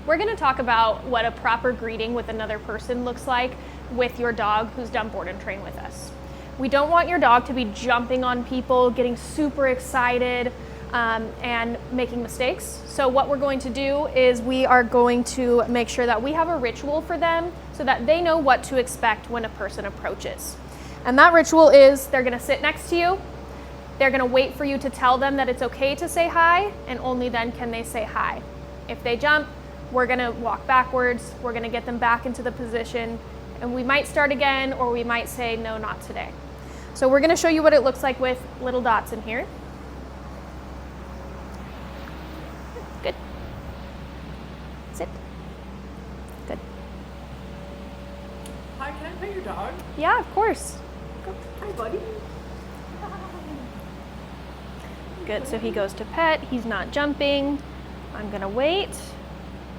We're going to talk about what a proper greeting with another person looks like with your dog who's done board and train with us. We don't want your dog to be jumping on people, getting super excited, and making mistakes. So what we're going to do is we are going to make sure that we have a ritual for them so that they know what to expect when a person approaches. And that ritual is they're going to sit next to you. They're going to wait for you to tell them that it's okay to say hi, and only then can they say hi. If they jump, we're going to walk backwards. We're going to get them back into the position, and we might start again, or we might say, no, not today. So we're going to show you what it looks like with little dots in here. Good. Sit. Good. Hi, can I pet your dog? Yeah, of course. Hi, buddy. Good, so he goes to pet, he's not jumping. I'm gonna wait,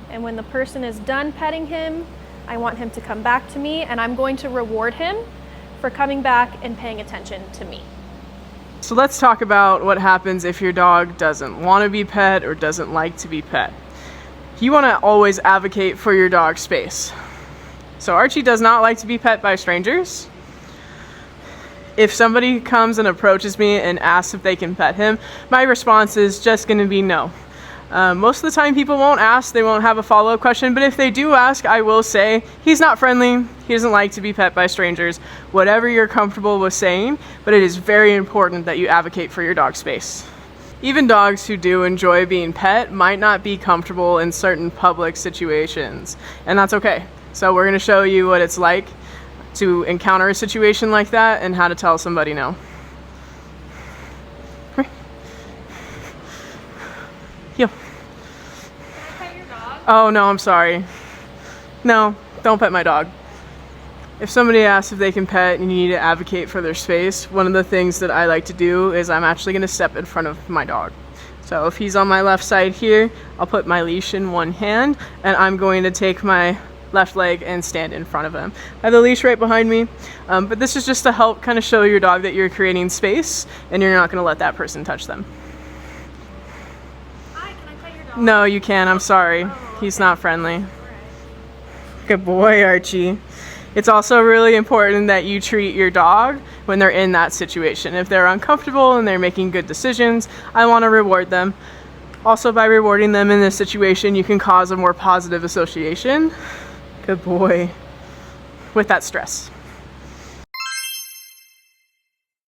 and when the person is done petting him, I want him to come back to me, and I'm going to reward him for coming back and paying attention to me. So let's talk about what happens if your dog doesn't want to be pet or doesn't like to be pet. You want to always advocate for your dog's space. So Archie does not like to be pet by strangers. If somebody comes and approaches me and asks if they can pet him, my response is just going to be no. Most of the time people won't ask, they won't have a follow-up question, but if they do ask, I will say, he's not friendly, he doesn't like to be pet by strangers, whatever you're comfortable with saying, but it is very important that you advocate for your dog's space. Even dogs who do enjoy being pet might not be comfortable in certain public situations, and that's okay. So we're going to show you what it's like to encounter a situation like that and how to tell somebody no. Yo. Can I pet your dog? Oh no, I'm sorry. No, don't pet my dog. If somebody asks if they can pet and you need to advocate for their space, one of the things that I like to do is I'm actually going to step in front of my dog. So if he's on my left side here, I'll put my leash in one hand and I'm going to take my left leg and stand in front of him. I have the leash right behind me, but this is just to help kind of show your dog that you're creating space and you're not going to let that person touch them. Hi, can I pet your dog? No, you can't. I'm sorry. Oh, He's okay. not friendly. Good boy, Archie. It's also really important that you treat your dog when they're in that situation. If they're uncomfortable and they're making good decisions, I want to reward them. Also, by rewarding them in this situation, you can cause a more positive association. Good boy. With that stress.